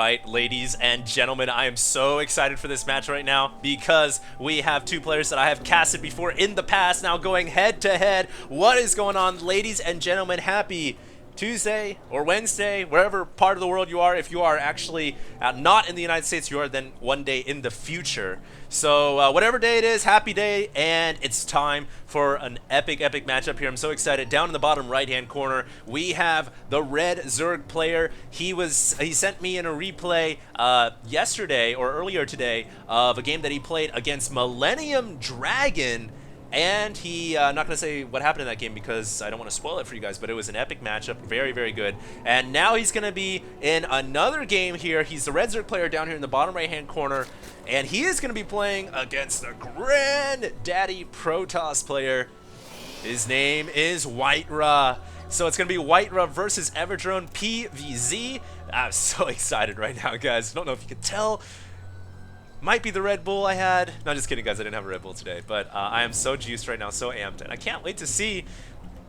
right, ladies and gentlemen, I am so excited for this match right now because we have two players that I have casted before in the past now going head to head. What is going on, ladies and gentlemen? Happy Tuesday or Wednesday, wherever part of the world you are. If you are actually not in the United States, you are then one day in the future. So whatever day it is, happy day, and it's time for an epic matchup here. I'm so excited. Down in the bottom right-hand corner, we have the red Zerg player. He sent me in a replay yesterday or earlier today of a game that he played against Millennium Dragon. And he, not going to say what happened in that game because I don't want to spoil it for you guys, but it was an epic matchup, very good. And now he's going to be in another game here. He's the red Zerg player down here in the bottom right-hand corner, and he is going to be playing against the granddaddy Protoss player. His name is WhiteRa. So it's going to be WhiteRa versus EverDrone PvZ. I'm so excited right now, guys. I don't know if you could tell. Might be the Red Bull I had. No, just kidding, guys. I didn't have a Red Bull today. But I am so juiced right now, so amped. And I can't wait to see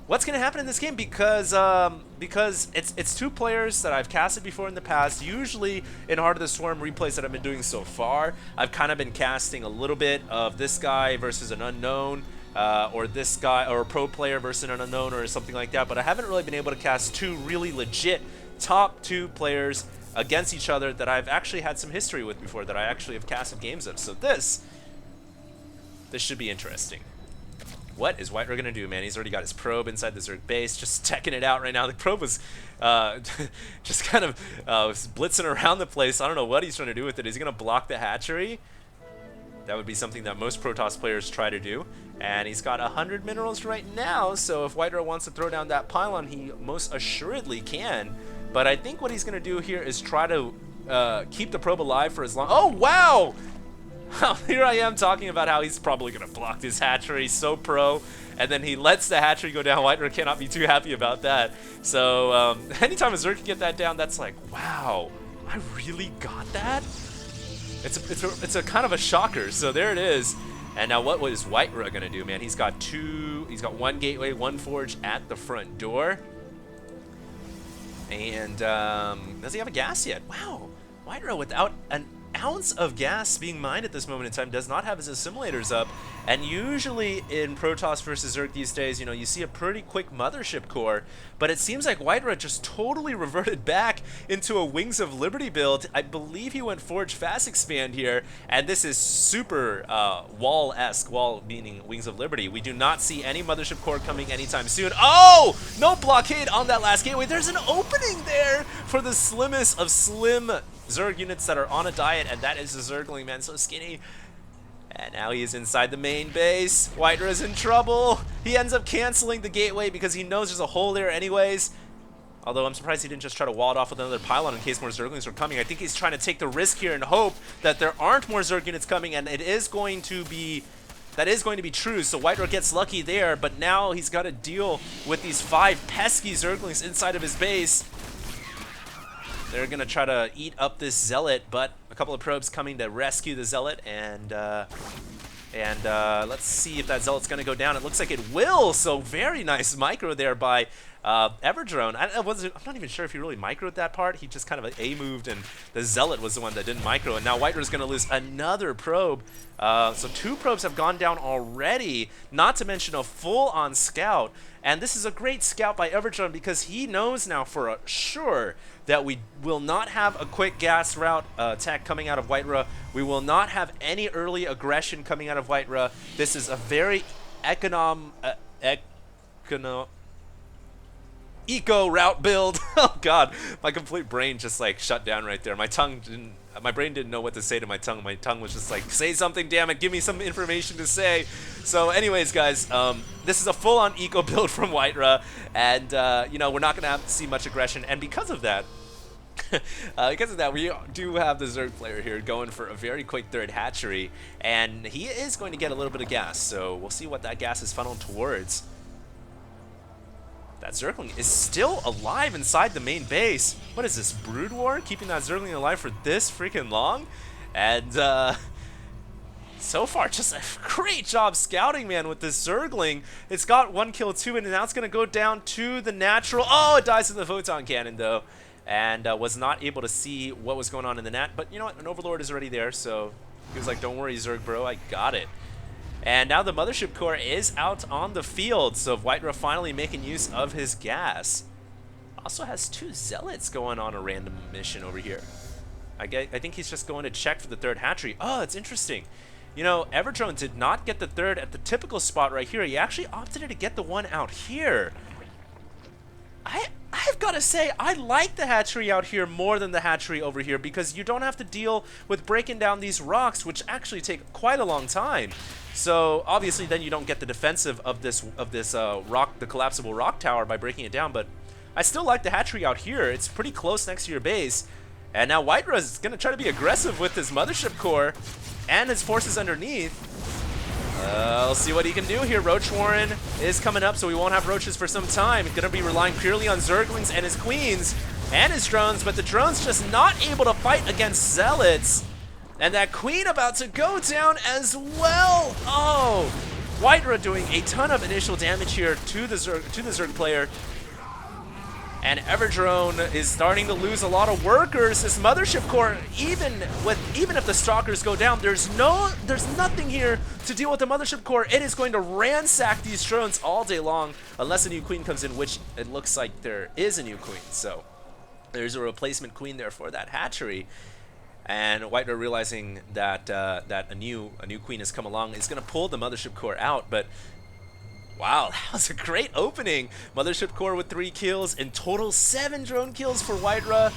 what's going to happen in this game because it's two players that I've casted before in the past. Usually in Heart of the Swarm replays that I've been doing so far, I've kind of been casting a little bit of this guy versus an unknown. Or this guy, or a pro player versus an unknown or something like that. But I haven't really been able to cast two really legit top two players against each other that I've actually had some history with before, that I actually have casted games of. So this should be interesting. What is WhiteRa gonna do, man? He's already got his probe inside the Zerg base, just teching it out right now. The probe was just kind of blitzing around the place. I don't know what he's trying to do with it. Is he gonna block the hatchery? That would be something that most Protoss players try to do. And he's got 100 minerals right now, so if WhiteRa wants to throw down that pylon, he most assuredly can. But I think what he's going to do here is try to keep the probe alive for as long... Oh, wow! Here I am talking about how he's probably going to block this hatchery, so pro. And then he lets the hatchery go down. WhiteRa cannot be too happy about that. So anytime a Zerg can get that down, that's like, wow, I really got that? It's a kind of a shocker. So there it is. And now what was WhiteRa going to do, man? He's got one gateway, one forge at the front door. And does he have a gas yet? Wow, WhiteRa without an ounce of gas being mined at this moment in time does not have his assimilators up. And usually in Protoss versus Zerg these days, you know, you see a pretty quick mothership core, but it seems like WhiteRa just totally reverted back into a Wings of Liberty build. I believe he went Forge Fast Expand here, and this is super wall-esque, wall meaning Wings of Liberty. We do not see any mothership core coming anytime soon. Oh, no blockade on that last gateway. There's an opening there for the slimmest of slim Zerg units that are on a diet, and that is the Zergling, man, so skinny. And now he is inside the main base. WhiteRa is in trouble. He ends up canceling the gateway because he knows there's a hole there anyways. Although I'm surprised he didn't just try to wall it off with another pylon in case more Zerglings are coming. I think he's trying to take the risk here and hope that there aren't more Zerg units coming, and that is going to be true. So WhiteRa gets lucky there, but now he's got to deal with these 5 pesky Zerglings inside of his base. They're going to try to eat up this Zealot, but a couple of probes coming to rescue the Zealot, and let's see if that Zealot's going to go down. It looks like it will, so very nice micro there by EverDrone. I'm not even sure if he really microed that part. He just kind of A-moved, and the Zealot was the one that didn't micro, and now WhiteRa's going to lose another probe. So 2 probes have gone down already, not to mention a full-on scout. And this is a great scout by EverDrone because he knows now for sure that we will not have a quick gas route attack coming out of WhiteRa. We will not have any early aggression coming out of WhiteRa. This is a very eco route build. Oh god, my complete brain just like shut down right there. My brain didn't know what to say to my tongue. My tongue was just like, say something, damn it, give me some information to say. So anyways, guys, this is a full-on eco build from WhiteRa, and you know, we're not gonna have to see much aggression, and because of that, we do have the Zerg player here going for a very quick third hatchery, and he is going to get a little bit of gas, so we'll see what that gas is funneled towards. That Zergling is still alive inside the main base. What is this, Brood War? Keeping that Zergling alive for this freaking long? And so far, just a great job scouting, man, with this Zergling. It's got 1 kill, 2, and now it's going to go down to the natural. Oh, it dies to the Photon Cannon, though. and was not able to see what was going on in the net. But you know what? An Overlord is already there, so he was like, don't worry, Zerg bro, I got it. And now the Mothership Core is out on the field, so WhiteRa finally making use of his gas. Also has 2 Zealots going on a random mission over here. I think he's just going to check for the 3rd hatchery. Oh, it's interesting. You know, EverDrone did not get the 3rd at the typical spot right here. He actually opted to get the one out here. I've got to say, I like the hatchery out here more than the hatchery over here because you don't have to deal with breaking down these rocks, which actually take quite a long time. So obviously then you don't get the defensive of this rock, the collapsible rock tower, by breaking it down. But I still like the hatchery out here. It's pretty close next to your base. And now WhiteRa is going to try to be aggressive with his Mothership Core and his forces underneath. We'll see what he can do here. Roach Warren is coming up, so we won't have roaches for some time. He's going to be relying purely on Zerglings and his queens and his drones, but the drones just not able to fight against Zealots. And that queen about to go down as well. Oh, WhiteRa doing a ton of initial damage here to the Zerg player. And EverDrone is starting to lose a lot of workers. This Mothership Core, even if the Stalkers go down, there's nothing here to deal with the Mothership Core. It is going to ransack these drones all day long, unless a new queen comes in, which it looks like there is a new queen. So there's a replacement queen there for that hatchery. And WhiteRa, realizing that that a new queen has come along, is going to pull the Mothership Core out, but. Wow, that was a great opening. Mothership Core with 3 kills. In total, 7 drone kills for WhiteRa.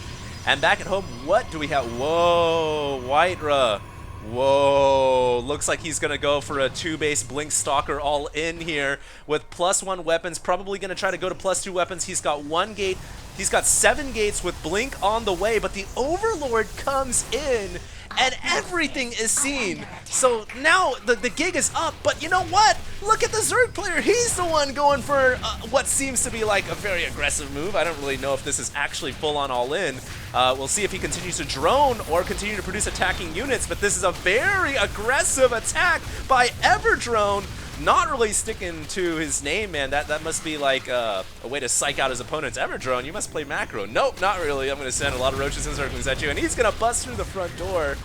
And back at home, what do we have? Whoa, WhiteRa. Whoa, looks like he's going to go for a 2-base Blink Stalker all in here with +1 weapons. Probably going to try to go to +2 weapons. He's got 1 gate. He's got 7 gates with Blink on the way, but the Overlord comes in and everything is seen. So now the gig is up, but you know what? Look at the Zerg player. He's the one going for what seems to be like a very aggressive move. I don't really know if this is actually full-on all-in. We'll see if he continues to drone or continue to produce attacking units, but this is a very aggressive attack by EverDrone. Not really sticking to his name, man. That must be like a way to psych out his opponents. EverDrone, you must play macro. Nope, not really. I'm going to send a lot of roaches and Zerglings at you, and he's going to bust through the front door.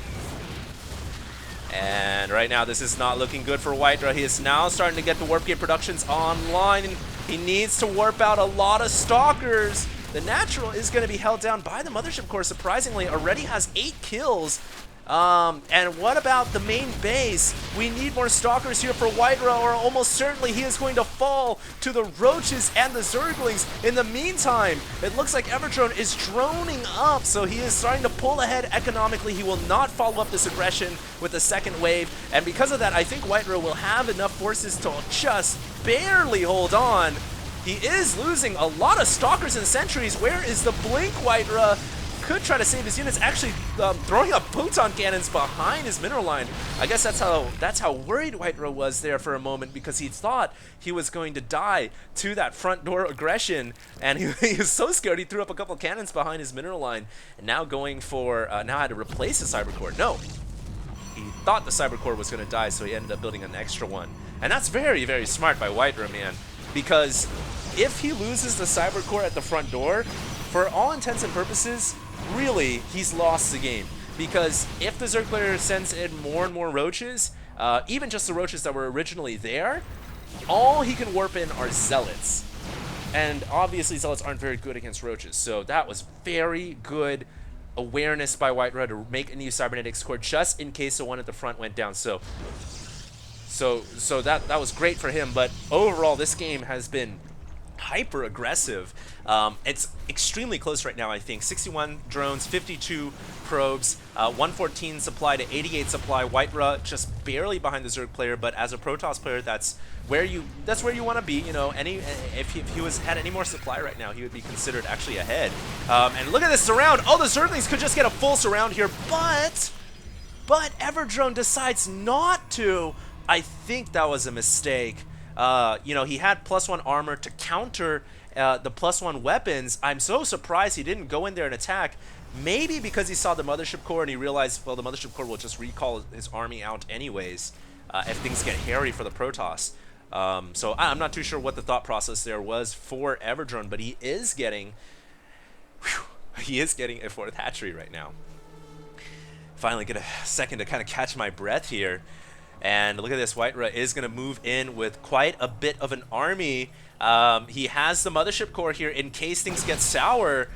And right now, this is not looking good for WhiteRa. He is now starting to get the Warp Gate productions online. He needs to warp out a lot of Stalkers. The Natural is going to be held down by the Mothership Core, surprisingly. Already has 8 kills. And what about the main base? We need more Stalkers here for WhiteRa, or almost certainly he is going to fall to the Roaches and the Zerglings. In the meantime, it looks like EverDrone is droning up, so he is starting to pull ahead economically. He will not follow up this aggression with a second wave, and because of that, I think WhiteRa will have enough forces to just barely hold on. He is losing a lot of Stalkers and Sentries. Where is the Blink? WhiteRa could try to save his units, actually throwing up photon cannons behind his mineral line. I guess that's how worried WhiteRa was there for a moment, because he thought he was going to die to that front door aggression, and he was so scared he threw up a couple cannons behind his mineral line, and now going for now had to replace the Cyber Core. No, he thought the Cyber Core was going to die, so he ended up building an extra one, and that's very, very smart by WhiteRa, man, because if he loses the Cyber Core at the front door, for all intents and purposes, really, he's lost the game, because if the Zerg player sends in more and more roaches, even just the roaches that were originally there, all he can warp in are Zealots. And obviously Zealots aren't very good against roaches, so that was very good awareness by WhiteRa to make a new Cybernetics Core just in case the one at the front went down. So that was great for him, but overall this game has been hyper aggressive. It's extremely close right now, I think. 61 drones, 52 probes, 114 supply to 88 supply. WhiteRa just barely behind the Zerg player, but as a Protoss player, that's where you want to be. You know, if he had any more supply right now, he would be considered actually ahead. And look at this surround. Oh, the Zerglings could just get a full surround here, but EverDrone decides not to. I think that was a mistake. You know, he had +1 armor to counter the +1 weapons. I'm so surprised he didn't go in there and attack. Maybe because he saw the Mothership Core and he realized, well, the Mothership Core will just recall his army out anyways if things get hairy for the Protoss. So I'm not too sure what the thought process there was for EverDrone, but he is getting He is getting a 4th hatchery right now. Finally get a second to kind of catch my breath here. And look at this, WhiteRa is going to move in with quite a bit of an army. He has the mothership core here in case things get sour.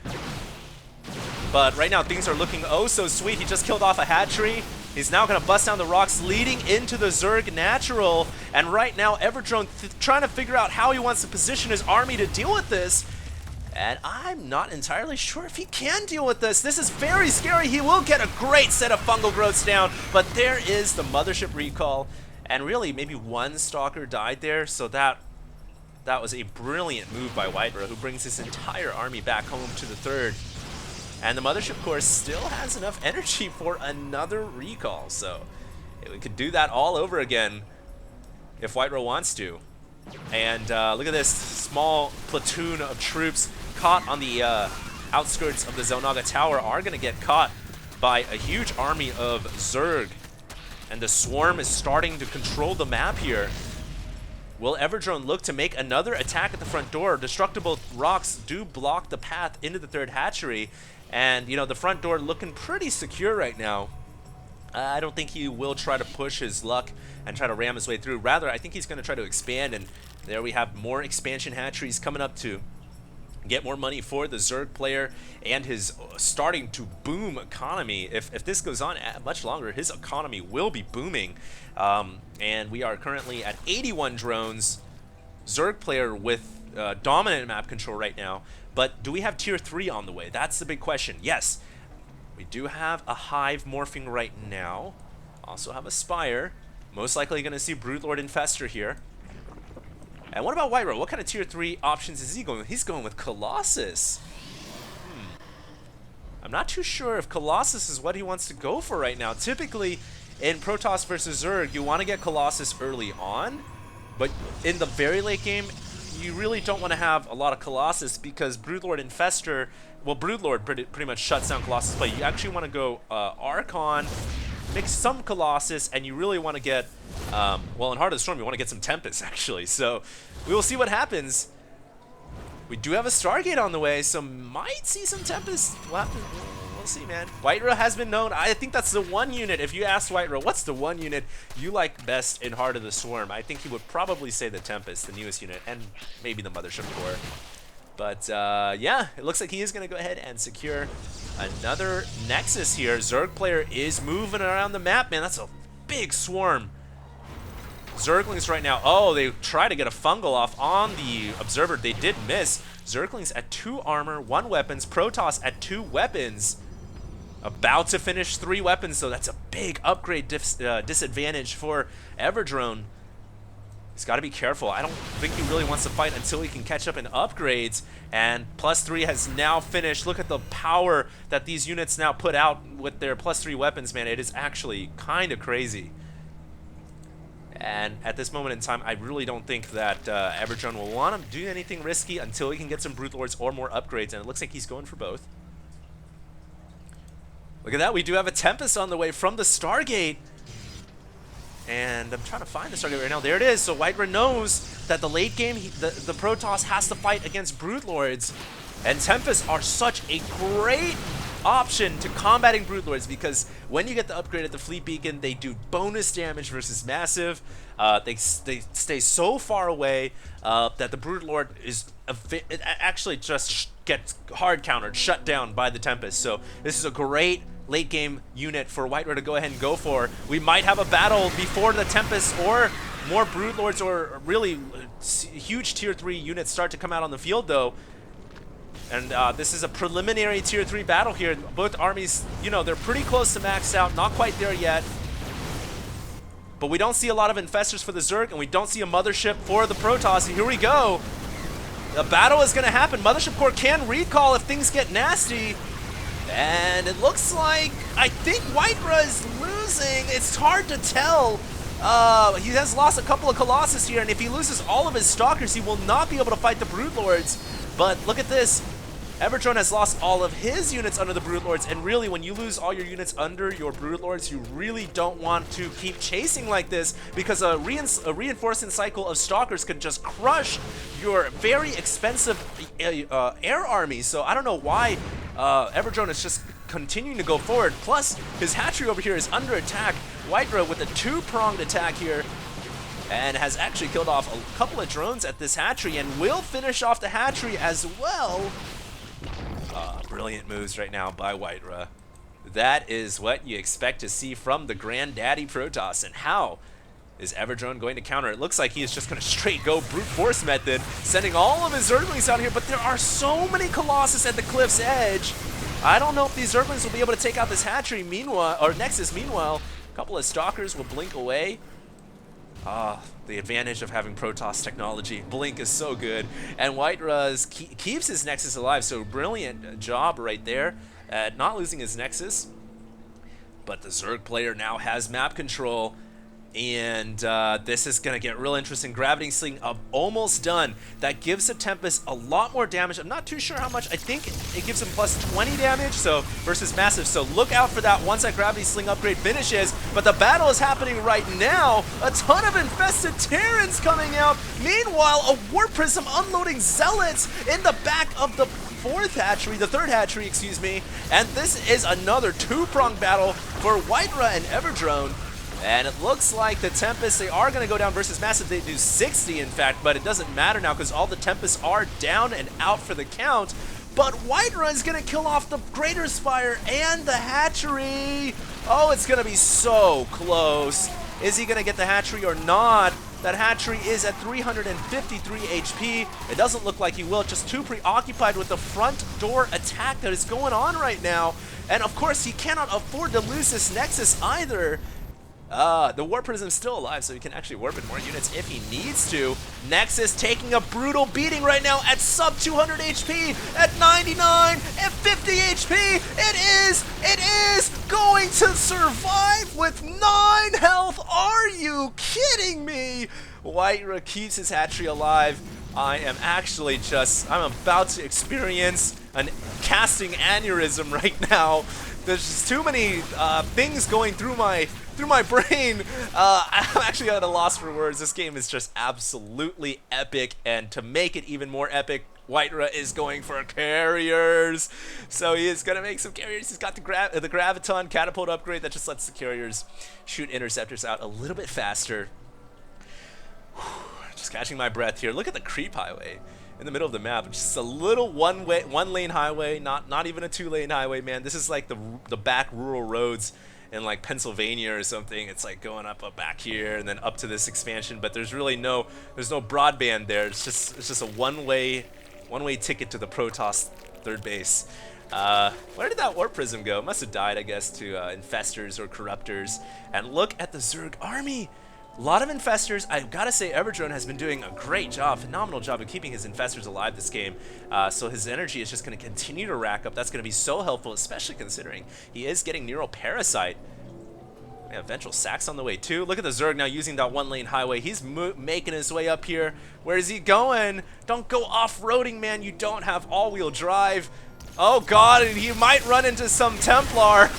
But right now things are looking oh so sweet. He just killed off a hatchery. He's now going to bust down the rocks leading into the Zerg natural. And right now EverDrone trying to figure out how he wants to position his army to deal with this. And I'm not entirely sure if he can deal with this. This is very scary. He will get a great set of fungal growths down, but there is the mothership recall. And really, maybe one stalker died there, so that was a brilliant move by WhiteRa, who brings his entire army back home to the 3rd. And the mothership core still has enough energy for another recall, so we could do that all over again if WhiteRa wants to. And look at this small platoon of troops caught on the outskirts of the Xel'Naga Tower are going to get caught by a huge army of Zerg. And the swarm is starting to control the map here. Will EverDrone look to make another attack at the front door? Destructible rocks do block the path into the 3rd hatchery. And, you know, the front door looking pretty secure right now. I don't think he will try to push his luck and try to ram his way through. Rather, I think he's going to try to expand, and there we have more expansion hatcheries coming up to get more money for the Zerg player and his starting to boom economy. If this goes on much longer, his economy will be booming. And we are currently at 81 drones. Zerg player with dominant map control right now. But do we have tier 3 on the way? That's the big question. Yes. We do have a Hive morphing right now. Also have a Spire. Most likely going to see Broodlord Infestor here. And what about WhiteRa? What kind of tier 3 options is he going with? He's going with Colossus. I'm not too sure if Colossus is what he wants to go for right now. Typically, in Protoss versus Zerg, you want to get Colossus early on. But in the very late game, you really don't want to have a lot of Colossus because Broodlord Infestor, well, Broodlord pretty much shuts down Colossus play. You actually want to go Archon, mix some Colossus, and you really want to get, well, in Heart of the Storm, you want to get some Tempest, actually. So we will see what happens. We do have a Stargate on the way, so might see some Tempest. We'll see, man. WhiteRa has been known. I think that's the one unit. If you ask WhiteRa, what's the one unit you like best in Heart of the Swarm? I think he would probably say the Tempest, the newest unit, and maybe the Mothership Core. But yeah, it looks like he is going to go ahead and secure another Nexus here. Zerg player is moving around the map, man. That's a big swarm. Zerglings right now. Oh, they try to get a fungal off on the Observer. They did miss. Zerglings at 2 armor, 1 weapons. Protoss at 2 weapons. About to finish 3 weapons, so that's a big upgrade disadvantage for EverDrone. He's got to be careful. I don't think he really wants to fight until he can catch up in upgrades. And +3 has now finished. Look at the power that these units now put out with their +3 weapons, man. It is actually kind of crazy. And at this moment in time, I really don't think that EverDrone will want to do anything risky until he can get some Broodlords or more upgrades. And it looks like he's going for both. Look at that. We do have a Tempest on the way from the Stargate. And I'm trying to find the Stargate right now. There it is. So WhiteRa knows that the late game, the Protoss has to fight against Broodlords. And Tempests are such a great option to combating Broodlords because when you get the upgrade at the Fleet Beacon, they do bonus damage versus massive. They stay so far away that the Broodlord is actually just gets hard countered, shut down by the Tempest. So this is a great late game unit for WhiteRa to go ahead and go for. We might have a battle before the Tempest or more Broodlords or really huge tier 3 units start to come out on the field though. And this is a preliminary tier 3 battle here. Both armies, you know, they're pretty close to maxed out, not quite there yet. But we don't see a lot of infestors for the Zerg, and we don't see a mothership for the Protoss. And here we go. The battle is going to happen. Mothership Core can recall if things get nasty. And it looks like, I think WhiteRa is losing. It's hard to tell. He has lost a couple of Colossus here, and if he loses all of his Stalkers, he will not be able to fight the Broodlords. But look at this. EverDrone has lost all of his units under the Broodlords, and really when you lose all your units under your Broodlords, you really don't want to keep chasing like this because a reinforcing cycle of Stalkers could just crush your very expensive air army. So I don't know why EverDrone is just continuing to go forward. Plus, his hatchery over here is under attack. WhiteRa with a two-pronged attack here, and has actually killed off a couple of drones at this hatchery and will finish off the hatchery as well. Brilliant moves right now by WhiteRa. That is what you expect to see from the granddaddy Protoss. And how is EverDrone going to counter? It looks like he is just going to straight go brute force method, sending all of his Zerglings out here, but there are so many Colossus at the cliff's edge. I don't know if these Zerglings will be able to take out this hatchery meanwhile, or Nexus meanwhile. A couple of Stalkers will blink away. The advantage of having Protoss technology. Blink is so good. And WhiteRa keeps his Nexus alive, so brilliant job right there at not losing his Nexus. But the Zerg player now has map control. And this is going to get real interesting. Gravity Sling almost done. That gives the Tempest a lot more damage. I'm not too sure how much. I think it gives him plus 20 damage so versus Massive. So look out for that once that Gravity Sling upgrade finishes. But the battle is happening right now. A ton of infested Terrans coming out. Meanwhile, a Warp Prism unloading Zealots in the back of the third hatchery, excuse me. And this is another two-pronged battle for WhiteRa and EverDrone. And it looks like the Tempest, they are going to go down versus Massive. They do 60, in fact, but it doesn't matter now because all the Tempests are down and out for the count. But WhiteRa is going to kill off the Greater Spire and the hatchery. Oh, it's going to be so close. Is he going to get the hatchery or not? That hatchery is at 353 HP. It doesn't look like he will, just too preoccupied with the front door attack that is going on right now. And of course, he cannot afford to lose this Nexus either. The Warp Prism's still alive, so he can actually warp in more units if he needs to. Nexus taking a brutal beating right now at sub 200 HP, at 99, at 50 HP. It is going to survive with 9 health. Are you kidding me? WhiteRa keeps his hatchery alive. I am actually I'm about to experience a casting aneurysm right now. There's just too many things going through my brain. I'm actually at a loss for words. This game is just absolutely epic, and to make it even more epic, WhiteRa is going for carriers. So he is going to make some carriers. He's got the Graviton catapult upgrade that just lets the carriers shoot interceptors out a little bit faster. Just catching my breath here. Look at the creep highway in the middle of the map. Just a little one lane highway, not even a 2-lane highway, man. This is like the back rural roads in like Pennsylvania or something. It's like going up back here and then up to this expansion, but there's really no broadband there. It's just a one-way ticket to the Protoss third base. Where did that Warp Prism go? It must have died, I guess, to Infestors or Corruptors. And look at the Zerg army. A lot of Infestors. I've got to say, EverDrone has been doing a great job, phenomenal job of keeping his Infestors alive this game. So his energy is just going to continue to rack up. That's going to be so helpful, especially considering he is getting Neural Parasite. Yeah, Ventral Sack's on the way too. Look at the Zerg now using that one-lane highway. He's making his way up here. Where is he going? Don't go off-roading, man. You don't have all-wheel drive. Oh god, and he might run into some Templar.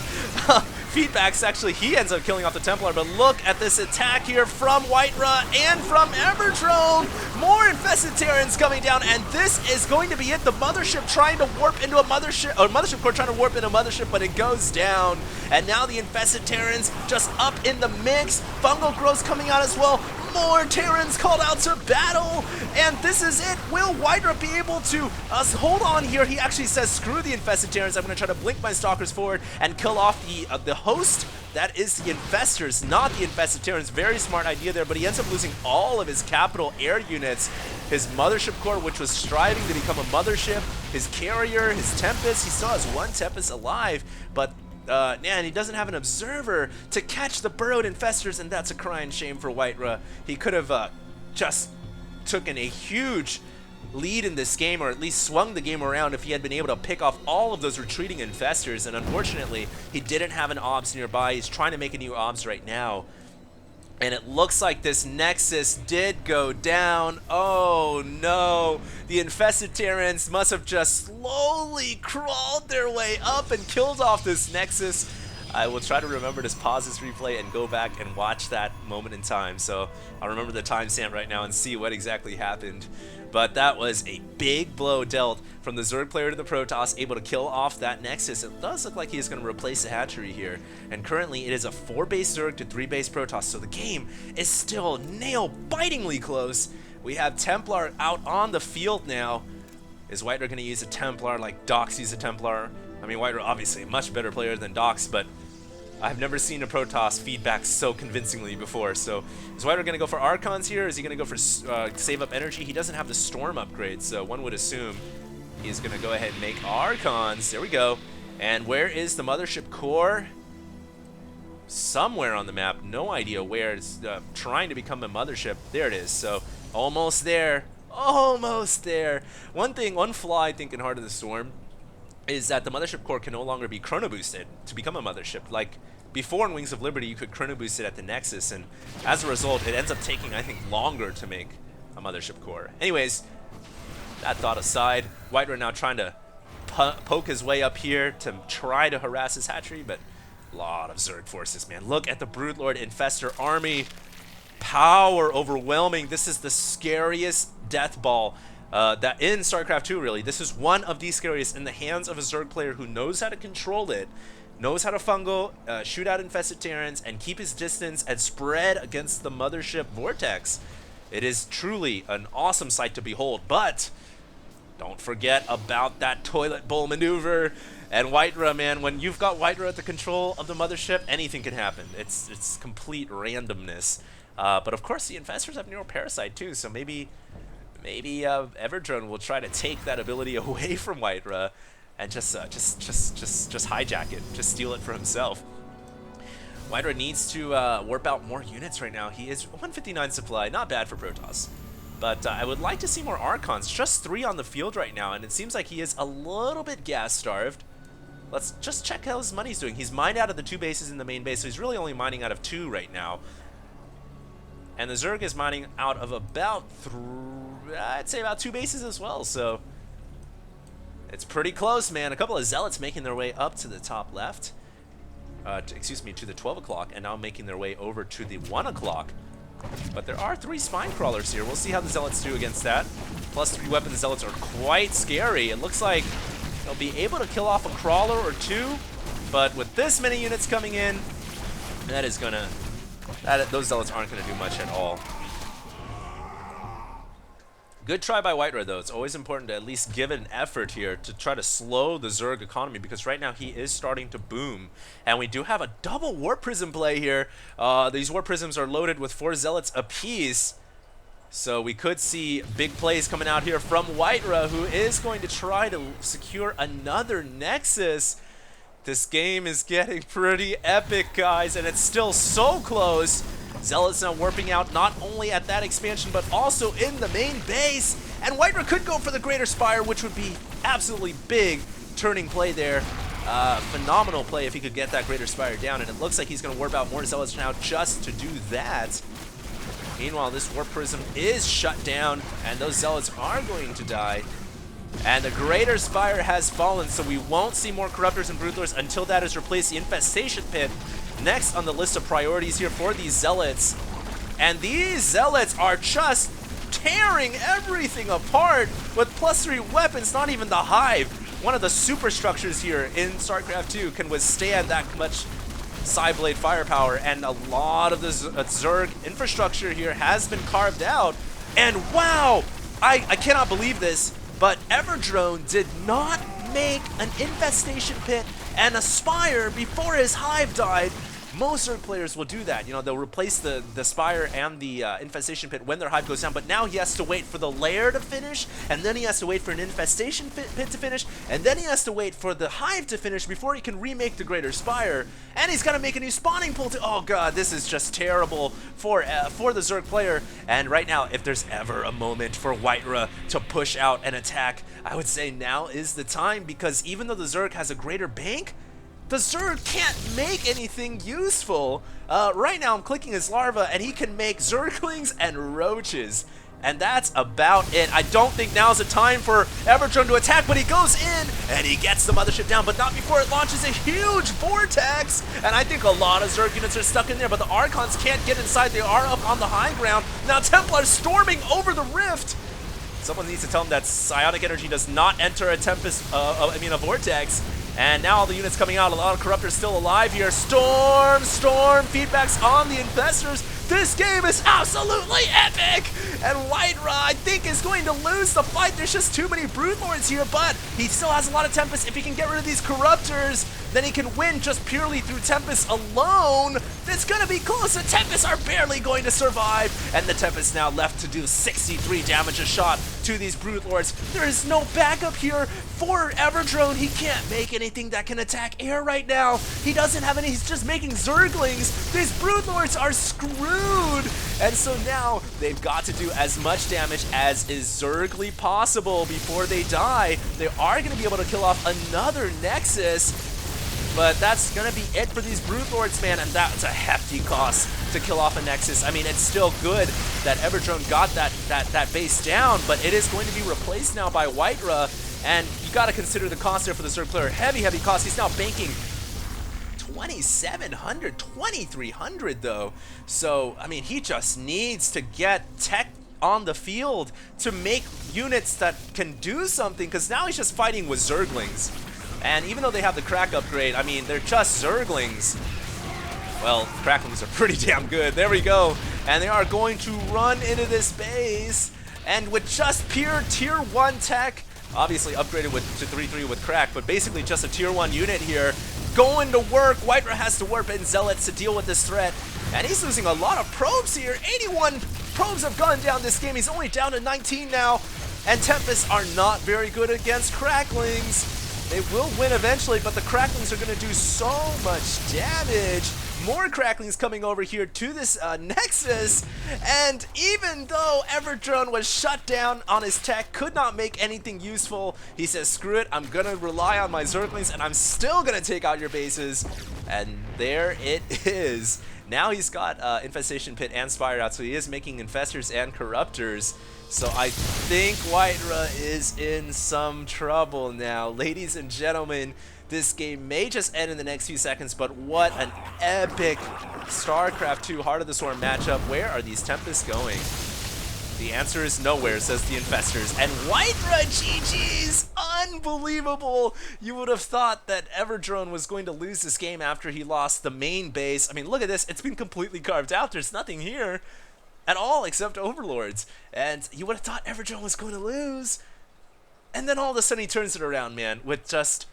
Feedbacks, actually, he ends up killing off the Templar, but look at this attack here from WhiteRa and from EverDrone. More infested Terrans coming down, and this is going to be it. The Mothership trying to warp into a Mothership, or Mothership Core trying to warp into a Mothership, but it goes down. And now the infested Terrans just up in the mix. Fungal Growth's coming out as well. More Terrans called out to battle, and this is it. Will WhiteRa be able to hold on here? He actually says, screw the infested Terrans. I'm going to try to blink my Stalkers forward and kill off the host. That is the Infestors, not the infested Terrans. Very smart idea there, but he ends up losing all of his capital air units. His Mothership Core, which was striving to become a Mothership, his Carrier, his Tempest. He still has one Tempest alive, but man, he doesn't have an observer to catch the burrowed Infestors, and that's a crying shame for WhiteRa. He could have just taken a huge lead in this game, or at least swung the game around if he had been able to pick off all of those retreating Infestors, and unfortunately, he didn't have an OBS nearby. He's trying to make a new OBS right now. And it looks like this Nexus did go down. Oh no, the infested Terrans must have just slowly crawled their way up and killed off this Nexus. I will try to remember to pause this replay and go back and watch that moment in time. So I'll remember the timestamp right now and see what exactly happened. But that was a big blow dealt from the Zerg player to the Protoss, able to kill off that Nexus. It does look like he is going to replace the hatchery here. And currently it is a 4-base Zerg to 3-base Protoss. So the game is still nail-bitingly close. We have Templar out on the field now. Is WhiteRa going to use a Templar like Dox used a Templar? I mean, WhiteRa obviously a much better player than Dox, but I've never seen a Protoss feedback so convincingly before. So is WhiteRa going to go for Archons here? Is he going to go for save up energy? He doesn't have the Storm upgrade, so one would assume he's going to go ahead and make Archons. There we go. And where is the Mothership Core? Somewhere on the map. No idea where. It's trying to become a Mothership. There it is. So almost there. Almost there. One flaw I think in Heart of the Storm is that the Mothership Core can no longer be chrono boosted to become a Mothership. Like before in Wings of Liberty, you could chrono boost it at the Nexus, and as a result, it ends up taking, I think, longer to make a Mothership Core. Anyways, that thought aside, WhiteRa now trying to poke his way up here to try to harass his hatchery, but a lot of Zerg forces, man. Look at the Broodlord Infestor army. Power overwhelming. This is the scariest death ball that in StarCraft 2, really. This is one of the scariest in the hands of a Zerg player who knows how to control it, knows how to fungal, shoot out infested Terrans, and keep his distance and spread against the Mothership Vortex. It is truly an awesome sight to behold, but don't forget about that toilet bowl maneuver. And WhiteRa, man, when you've got WhiteRa at the control of the Mothership, anything can happen. It's complete randomness. But of course, the Infestors have Neuroparasite too, so maybe EverDrone will try to take that ability away from WhiteRa and just hijack it, just steal it for himself. WhiteRa needs to warp out more units right now. He is 159 supply, not bad for Protoss. But I would like to see more Archons, just 3 on the field right now, and it seems like he is a little bit gas-starved. Let's just check how his money's doing. He's mined out of the 2 bases in the main base, so he's really only mining out of 2 right now. And the Zerg is mining out of about, I'd say about 2 bases as well, so it's pretty close, man. A couple of Zealots making their way up to the top left. To the 12 o'clock, and now making their way over to the 1 o'clock. But there are 3 Spine Crawlers here. We'll see how the Zealots do against that. Plus 3 weapon Zealots are quite scary. It looks like they'll be able to kill off a Crawler or 2, but with this many units coming in, that is gonna... those Zealots aren't going to do much at all. Good try by WhiteRa, though. It's always important to at least give it an effort here to try to slow the Zerg economy, because right now he is starting to boom. And we do have a double Warp Prism play here. These Warp Prisms are loaded with 4 Zealots apiece. So we could see big plays coming out here from WhiteRa, who is going to try to secure another Nexus. This game is getting pretty epic, guys, and it's still so close. Zealots now warping out not only at that expansion, but also in the main base. And WhiteRa could go for the Greater Spire, which would be absolutely big turning play there. Phenomenal play if he could get that Greater Spire down, and it looks like he's going to warp out more Zealots now just to do that. Meanwhile, this Warp Prism is shut down, and those Zealots are going to die. And the Greater Spire has fallen, so we won't see more Corruptors and Broodlords until that is replaced. The Infestation Pit next on the list of priorities here for these Zealots. And these Zealots are just tearing everything apart with +3 weapons. Not even the Hive, one of the superstructures here in StarCraft 2, can withstand that much Psyblade firepower. And a lot of the Zerg infrastructure here has been carved out. And wow, I cannot believe this, but EverDrone did not make an Infestation Pit and a Spire before his Hive died. Most Zerg players will do that. You know, they'll replace the Spire and the Infestation Pit when their Hive goes down, but now he has to wait for the Lair to finish, and then he has to wait for an Infestation Pit to finish, and then he has to wait for the Hive to finish before he can remake the Greater Spire, and he's got to make a new spawning pool to... Oh god, this is just terrible for the Zerg player. And right now, if there's ever a moment for WhiteRa to push out an attack, I would say now is the time, because even though the Zerg has a greater bank, the Zerg can't make anything useful. Right now I'm clicking his larva and he can make Zerglings and roaches. And that's about it. I don't think now's the time for EverDrone to attack, but he goes in and he gets the mothership down, but not before it launches a huge vortex. And I think a lot of Zerg units are stuck in there, but the Archons can't get inside. They are up on the high ground. Now Templar's storming over the rift. Someone needs to tell him that psionic energy does not enter a a vortex. And now all the units coming out, a lot of Corruptors still alive here. Storm, feedbacks on the Infestors. This game is absolutely epic! And HDreplays, I think, is going to lose the fight. There's just too many Broodlords here, but he still has a lot of Tempest. If he can get rid of these Corruptors, then he can win just purely through Tempest alone. It's gonna be close. The Tempests are barely going to survive, and the Tempest now left to do 63 damage a shot to these Broodlords. There is no backup here for EverDrone. He can't make anything that can attack air right now. He doesn't have any. He's just making Zerglings. These Broodlords are screwed. And so now they've got to do as much damage as is Zergly possible before they die. They are going to be able to kill off another Nexus, but that's going to be it for these Broodlords, man, and that's a hefty cost to kill off a Nexus. I mean, it's still good that EverDrone got that base down, but it is going to be replaced now by HDreplays, and you got to consider the cost there for the Zerg player. Heavy cost. He's now banking 2,700, 2,300 though. So, I mean, he just needs to get tech on the field to make units that can do something, because now he's just fighting with Zerglings. And even though they have the crack upgrade, I mean, they're just Zerglings. Well, Cracklings are pretty damn good. There we go. And they are going to run into this base. And with just pure tier 1 tech, obviously upgraded to 3-3 with crack, but basically just a tier 1 unit here, going to work. HDreplays has to warp in Zealots to deal with this threat. And he's losing a lot of probes here. 81 probes have gone down this game. He's only down to 19 now. And Tempests are not very good against Cracklings. They will win eventually, but the Cracklings are going to do so much damage. More Cracklings coming over here to this Nexus, and even though EverDrone was shut down on his tech, could not make anything useful, he says, screw it, I'm going to rely on my Zerglings, and I'm still going to take out your bases. And there it is. Now he's got Infestation Pit and Spire out, so he is making Infestors and Corruptors. So I think HDreplays is in some trouble now. Ladies and gentlemen, this game may just end in the next few seconds, but what an epic StarCraft 2 Heart of the Swarm matchup. Where are these Tempests going? The answer is nowhere, says the Infestors. And HDreplays, GG's, unbelievable. You would have thought that EverDrone was going to lose this game after he lost the main base. I mean, look at this. It's been completely carved out. There's nothing here at all except Overlords. And you would have thought EverDrone was going to lose. And then all of a sudden he turns it around, man, with just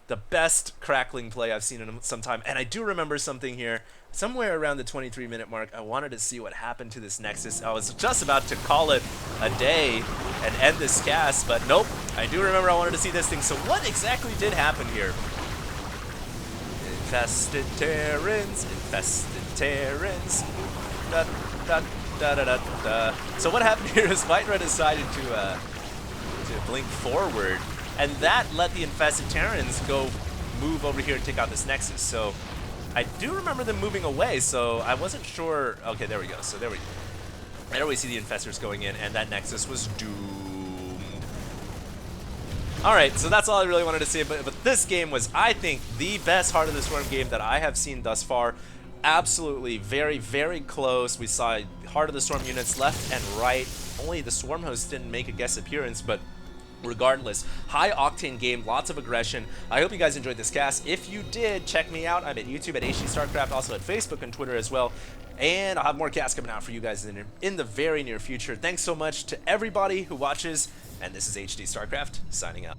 the best Crackling play I've seen in some time. And I do remember something here. Somewhere around the 23-minute mark, I wanted to see what happened to this Nexus. I was just about to call it a day and end this cast, but nope. I do remember I wanted to see this thing. So what exactly did happen here? Infested Terrans, infested Terrans. Da, da, da, da, da, da. So what happened here is HDreplays decided to blink forward, and that let the infested Terrans go move over here and take out this Nexus. So I do remember them moving away, so I wasn't sure. Okay, there we go. So there we see the Infestors going in, and that Nexus was doomed. Alright, so that's all I really wanted to say, but this game was, I think, the best Heart of the Swarm game that I have seen thus far. Absolutely very, very close. We saw Heart of the Swarm units left and right. Only the Swarm host didn't make a guest appearance, but regardless, high octane game, lots of aggression. I hope you guys enjoyed this cast. If you did, check me out. I'm at YouTube at HDStarcraft, also at Facebook and Twitter as well. And I'll have more casts coming out for you guys in the very near future. Thanks so much to everybody who watches, and this is HDStarcraft signing out.